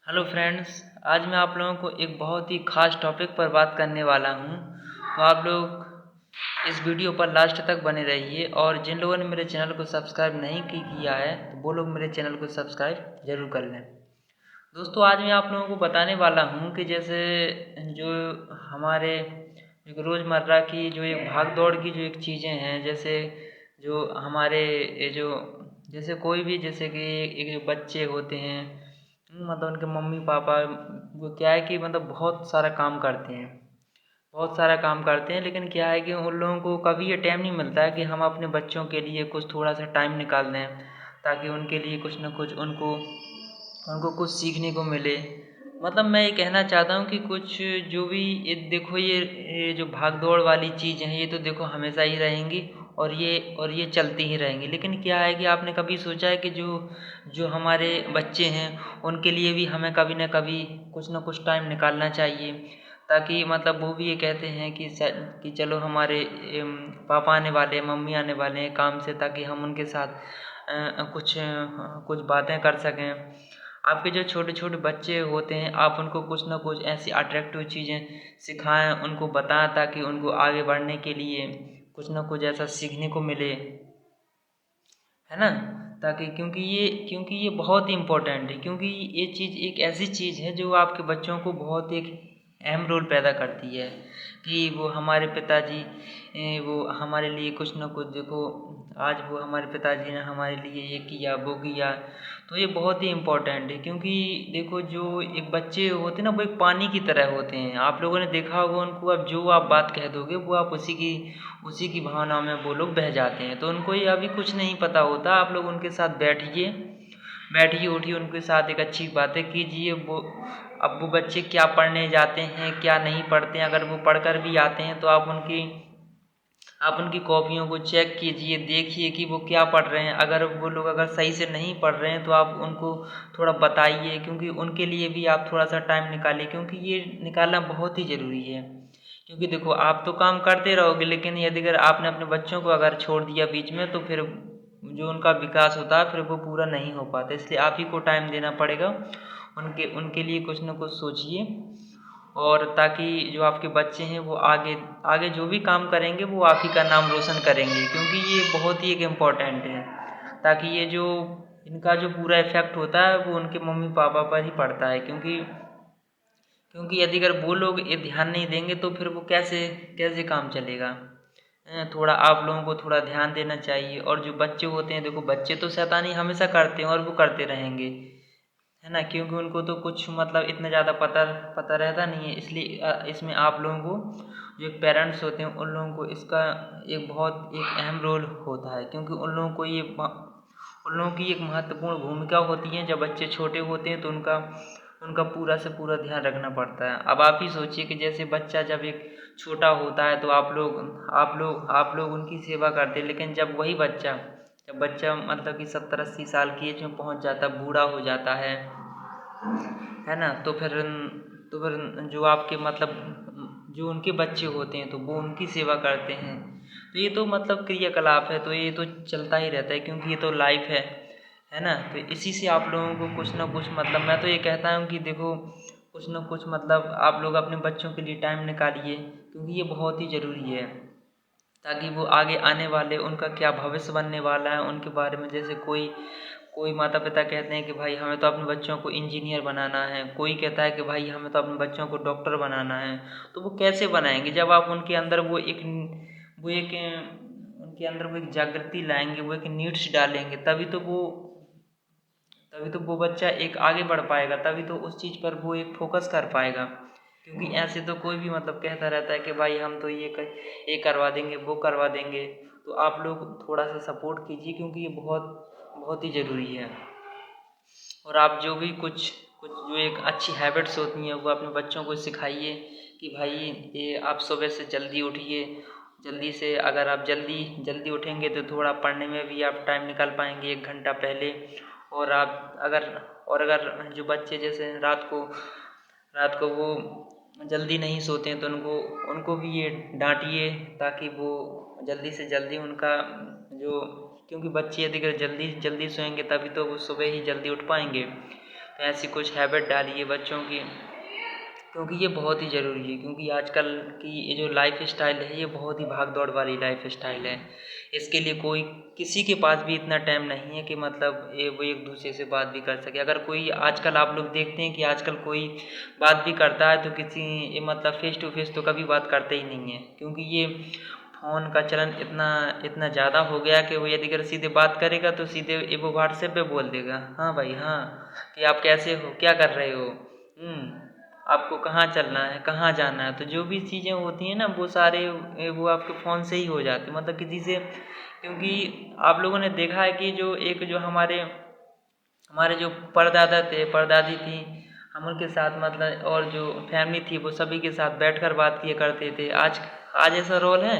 Hello friends. आज मैं आप लोगों को एक बहुत ही ख़ास टॉपिक पर बात करने वाला हूं। तो आप लोग इस वीडियो पर लास्ट तक बने रहिए और जिन लोगों ने मेरे चैनल को सब्सक्राइब नहीं किया है तो वो लोग मेरे चैनल को सब्सक्राइब ज़रूर कर लें। दोस्तों, आज मैं आप लोगों को बताने वाला हूं कि जैसे जो हमारे एक रोज़मर्रा की जो एक भाग दौड़ की जो एक चीज़ें हैं, जैसे जो हमारे ये जो जैसे कोई भी जैसे कि एक जो बच्चे होते हैं, मतलब उनके मम्मी पापा वो क्या है कि मतलब बहुत सारा काम करते हैं, लेकिन क्या है कि उन लोगों को कभी ये टाइम नहीं मिलता है कि हम अपने बच्चों के लिए कुछ थोड़ा सा टाइम निकाल दें, ताकि उनके लिए कुछ ना कुछ उनको उनको कुछ सीखने को मिले। मतलब मैं ये कहना चाहता हूँ कि कुछ जो भी ये देखो, ये जो भाग दौड़ वाली चीज़ हैं, ये तो देखो हमेशा ही रहेंगी और ये चलती ही रहेंगी। लेकिन क्या है कि आपने कभी सोचा है कि जो जो हमारे बच्चे हैं उनके लिए भी हमें कभी ना कभी कुछ ना कुछ टाइम निकालना चाहिए, ताकि मतलब वो भी ये कहते हैं कि चलो हमारे पापा आने वाले हैं, मम्मी आने वाले हैं काम से, ताकि हम उनके साथ कुछ बातें कर सकें। आपके जो छोटे छोटे बच्चे होते हैं, आप उनको कुछ ना कुछ ऐसी अट्रैक्टिव चीज़ें सिखाएं, उनको बताएं, ताकि उनको आगे बढ़ने के लिए कुछ ना कुछ ऐसा सीखने को मिले, है ना। ताकि क्योंकि ये बहुत ही इम्पोर्टेंट है, क्योंकि ये चीज़ एक ऐसी चीज़ है जो आपके बच्चों को बहुत एक अहम रोल पैदा करती है। कि वो हमारे पिताजी वो हमारे लिए कुछ ना कुछ देखो, आज वो हमारे पिताजी ने हमारे लिए ये किया वो किया, तो ये बहुत ही इम्पोर्टेंट है। क्योंकि देखो, जो एक बच्चे होते हैं ना, वो एक पानी की तरह होते हैं। आप लोगों ने देखा होगा उनको, अब जो आप बात कह दोगे वो आप उसी की भावना में वो लोग बह जाते हैं। तो उनको ये अभी कुछ नहीं पता होता। आप लोग उनके साथ बैठिए उठिए, उनके साथ एक अच्छी बातें कीजिए। अब वो बच्चे क्या पढ़ने जाते हैं क्या नहीं पढ़ते हैं, अगर वो पढ़कर भी आते हैं तो आप उनकी कॉपियों को चेक कीजिए, देखिए कि वो क्या पढ़ रहे हैं। अगर सही से नहीं पढ़ रहे हैं तो आप उनको थोड़ा बताइए, क्योंकि उनके लिए भी आप थोड़ा सा टाइम निकालिए, क्योंकि ये निकालना बहुत ही ज़रूरी है। क्योंकि देखो, आप तो काम करते रहोगे, लेकिन यदि अगर आपने अपने बच्चों को अगर छोड़ दिया बीच में, तो फिर जो उनका विकास होता है फिर वो पूरा नहीं हो पाता। इसलिए आप ही को टाइम देना पड़ेगा। उनके उनके लिए कुछ ना कुछ सोचिए, और ताकि जो आपके बच्चे हैं वो आगे आगे जो भी काम करेंगे वो आप ही का नाम रोशन करेंगे, क्योंकि ये बहुत ही एक इम्पोर्टेंट है। ताकि ये जो इनका जो पूरा इफ़ेक्ट होता है वो उनके मम्मी पापा पर ही पड़ता है। क्योंकि क्योंकि यदि अगर वो लोग ये ध्यान नहीं देंगे तो फिर वो कैसे कैसे काम चलेगा। थोड़ा आप लोगों को थोड़ा ध्यान देना चाहिए। और जो बच्चे होते हैं, देखो बच्चे तो शैतानी हमेशा करते हैं और वो करते रहेंगे, है ना। क्योंकि उनको तो कुछ मतलब इतना ज़्यादा पता पता रहता नहीं है। इसलिए इसमें आप लोगों को, जो एक पेरेंट्स होते हैं, उन लोगों को इसका एक अहम रोल होता है। क्योंकि उन लोगों की एक महत्वपूर्ण भूमिका होती है। जब बच्चे छोटे होते हैं तो उनका उनका पूरा से पूरा ध्यान रखना पड़ता है। अब आप ही सोचिए कि जैसे बच्चा जब एक छोटा होता है तो आप लोग उनकी सेवा करते हैं, लेकिन जब बच्चा मतलब कि 70-80 साल की एज में पहुंच जाता है, बूढ़ा हो जाता है ना, तो फिर जो आपके मतलब जो उनके बच्चे होते हैं तो वो उनकी सेवा करते हैं। तो ये तो मतलब क्रियाकलाप है, तो ये तो चलता ही रहता है, क्योंकि ये तो लाइफ है ना। तो इसी से आप लोगों को कुछ ना कुछ मतलब, मैं तो ये कहता हूँ कि देखो, कुछ ना कुछ मतलब आप लोग अपने बच्चों के लिए टाइम निकालिए, क्योंकि ये बहुत ही ज़रूरी है। ताकि वो आगे आने वाले उनका क्या भविष्य बनने वाला है उनके बारे में। जैसे कोई कोई माता पिता कहते हैं कि भाई हमें तो अपने बच्चों को इंजीनियर बनाना है, कोई कहता है कि भाई हमें तो अपने बच्चों को डॉक्टर बनाना है। तो वो कैसे बनाएंगे जब आप उनके अंदर वो एक उनके अंदर वो एक जागृति लाएंगे, वो एक नीड्स डालेंगे, तभी तो वो बच्चा एक आगे बढ़ पाएगा, तभी तो उस चीज़ पर वो एक फोकस कर पाएगा। क्योंकि ऐसे तो कोई भी मतलब कहता रहता है कि भाई हम तो ये करवा देंगे वो करवा देंगे। तो आप लोग थोड़ा सा सपोर्ट कीजिए, क्योंकि ये बहुत बहुत ही ज़रूरी है। और आप जो भी कुछ कुछ जो एक अच्छी हैबिट्स होती हैं वो अपने बच्चों को सिखाइए, कि भाई ये आप सुबह से जल्दी उठिए। जल्दी से अगर आप जल्दी जल्दी उठेंगे तो थोड़ा पढ़ने में भी आप टाइम निकाल पाएंगे 1 घंटा पहले। और आप अगर जो बच्चे जैसे रात को वो जल्दी नहीं सोते हैं तो उनको उनको भी ये डांटिए, ताकि वो जल्दी से जल्दी उनका जो क्योंकि बच्चे यदि अगर जल्दी जल्दी सोएंगे तभी तो वो सुबह ही जल्दी उठ पाएंगे। तो ऐसी कुछ हैबिट डालिए बच्चों की, क्योंकि ये बहुत ही ज़रूरी है। क्योंकि आजकल की ये जो लाइफ स्टाइल है ये बहुत ही भाग दौड़ वाली लाइफ स्टाइल है। इसके लिए कोई किसी के पास भी इतना टाइम नहीं है कि मतलब वो एक दूसरे से बात भी कर सके। अगर कोई आजकल आप लोग देखते हैं कि आजकल कोई बात भी करता है तो किसी मतलब फेस टू फेस तो कभी बात करते ही नहीं है, क्योंकि ये फ़ोन का चलन इतना इतना ज़्यादा हो गया कि वो यदि अगर सीधे बात करेगा तो सीधे वो व्हाट्सएप पे बोल देगा, हाँ भाई हाँ, कि आप कैसे हो, क्या कर रहे हो, आपको कहाँ चलना है, कहाँ जाना है। तो जो भी चीज़ें होती हैं ना वो सारे वो आपके फ़ोन से ही हो जाते हैं, मतलब किसी से। क्योंकि आप लोगों ने देखा है कि जो हमारे हमारे जो परदादा थे, परदादी थी, हम उनके साथ मतलब और जो फैमिली थी वो सभी के साथ बैठकर बात किया करते थे। आज ऐसा रोल है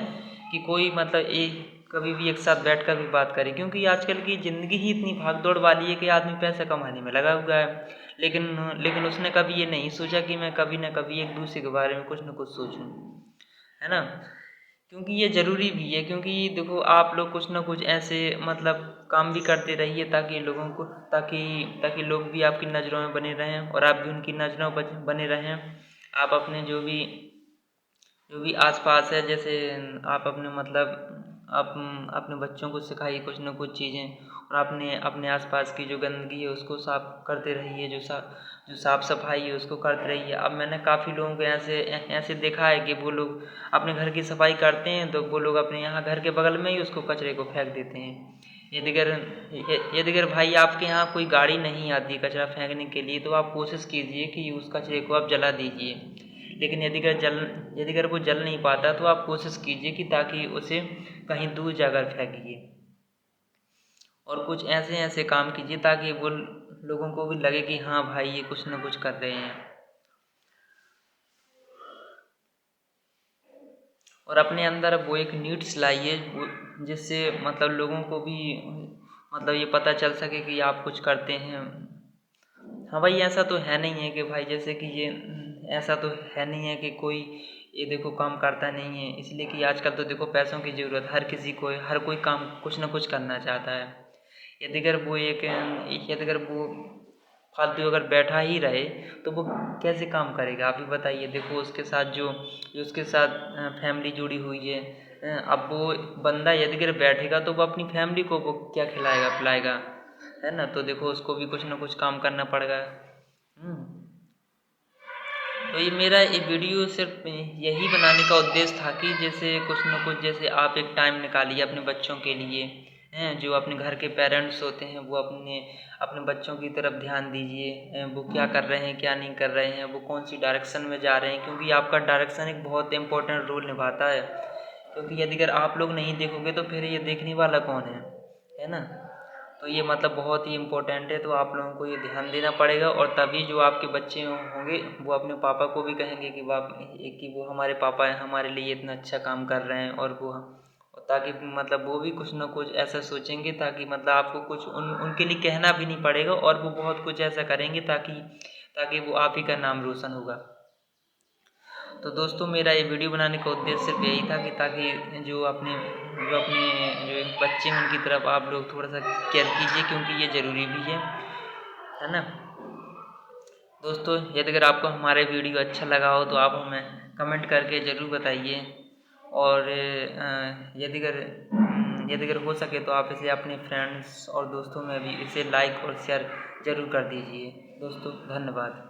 कि कोई मतलब कभी भी एक साथ बैठकर भी बात करे, क्योंकि आजकल की ज़िंदगी ही इतनी भाग दौड़ वाली है कि आदमी पैसा कमाने में लगा हुआ है। लेकिन लेकिन उसने कभी ये नहीं सोचा कि मैं कभी ना कभी एक दूसरे के बारे में कुछ ना कुछ सोचूं, है ना। क्योंकि ये ज़रूरी भी है, क्योंकि देखो आप लोग कुछ ना कुछ ऐसे मतलब काम भी करते रहिए ताकि लोगों को ताकि ताकि लोग भी आपकी नज़रों में बने रहें और आप भी उनकी नज़रों में बने रहें। आप अपने जो भी आसपास है, जैसे आप अपने मतलब आप अपने बच्चों को सिखाइए कुछ ना कुछ चीज़ें, और अपने अपने आसपास की जो गंदगी है उसको साफ़ करते रहिए, जो साफ़ सफाई है उसको करते रहिए। अब मैंने काफ़ी लोगों को ऐसे देखा है कि वो लोग अपने घर की सफाई करते हैं तो वो लोग अपने यहाँ घर के बगल में ही उसको कचरे को फेंक देते हैं। यदि अगर भाई आपके यहाँ कोई गाड़ी नहीं आती कचरा फेंकने के लिए तो आप कोशिश कीजिए कि उस कचरे को आप जला दीजिए। लेकिन यदि अगर वो जल नहीं पाता तो आप कोशिश कीजिए कि ताकि उसे कहीं दूर जाकर फेंकिए, और कुछ ऐसे ऐसे काम कीजिए ताकि वो लोगों को भी लगे कि हाँ भाई ये कुछ ना कुछ कर रहे हैं। और अपने अंदर वो एक नीड्स लाइए जिससे मतलब लोगों को भी मतलब ये पता चल सके कि आप कुछ करते हैं। हाँ भाई, ऐसा तो है नहीं है कि भाई जैसे कि ये ऐसा तो है नहीं है कि कोई ये देखो काम करता नहीं है, इसलिए कि आजकल तो देखो पैसों की ज़रूरत हर किसी को है, हर कोई काम कुछ ना कुछ करना चाहता है। यदि अगर वो यदि अगर वो फालतू अगर बैठा ही रहे तो वो कैसे काम करेगा, आप ही बताइए। देखो उसके साथ जो उसके साथ फैमिली जुड़ी हुई है, अब वो बंदा यदि अगर बैठेगा तो वो अपनी फैमिली को वो क्या खिलाएगा पिलाएगा, है ना। तो देखो उसको भी कुछ ना कुछ काम करना पड़ेगा। तो ये मेरा ये वीडियो सिर्फ यही बनाने का उद्देश्य था कि जैसे कुछ ना कुछ जैसे आप एक टाइम निकालिए अपने बच्चों के लिए, हैं जो अपने घर के पेरेंट्स होते हैं वो अपने अपने बच्चों की तरफ ध्यान दीजिए, वो क्या कर रहे हैं क्या नहीं कर रहे हैं, वो कौन सी डायरेक्शन में जा रहे हैं, क्योंकि आपका डायरेक्शन एक बहुत इंपॉर्टेंट रोल निभाता है। क्योंकि यदि अगर आप लोग नहीं देखोगे तो फिर ये देखने वाला कौन है ना। तो ये मतलब बहुत ही इम्पोर्टेंट है, तो आप लोगों को ये ध्यान देना पड़ेगा, और तभी जो आपके बच्चे होंगे वो अपने पापा को भी कहेंगे कि वो हमारे पापा हैं, हमारे लिए इतना अच्छा काम कर रहे हैं। और वो ताकि मतलब वो भी कुछ ना कुछ ऐसा सोचेंगे ताकि मतलब आपको कुछ उनके लिए कहना भी नहीं पड़ेगा, और वो बहुत कुछ ऐसा करेंगे ताकि ताकि वो आप ही का नाम रोशन होगा। तो दोस्तों मेरा ये वीडियो बनाने का उद्देश्य सिर्फ यही था कि ताकि जो एक बच्चे हैं उनकी तरफ आप लोग थोड़ा सा केयर कीजिए, क्योंकि ये ज़रूरी भी है ना। दोस्तों यदि अगर आपको हमारे वीडियो अच्छा लगा हो तो आप हमें कमेंट करके ज़रूर बताइए, और यदि अगर हो सके तो आप इसे अपने फ्रेंड्स और दोस्तों में भी इसे लाइक और शेयर ज़रूर कर दीजिए। दोस्तों धन्यवाद।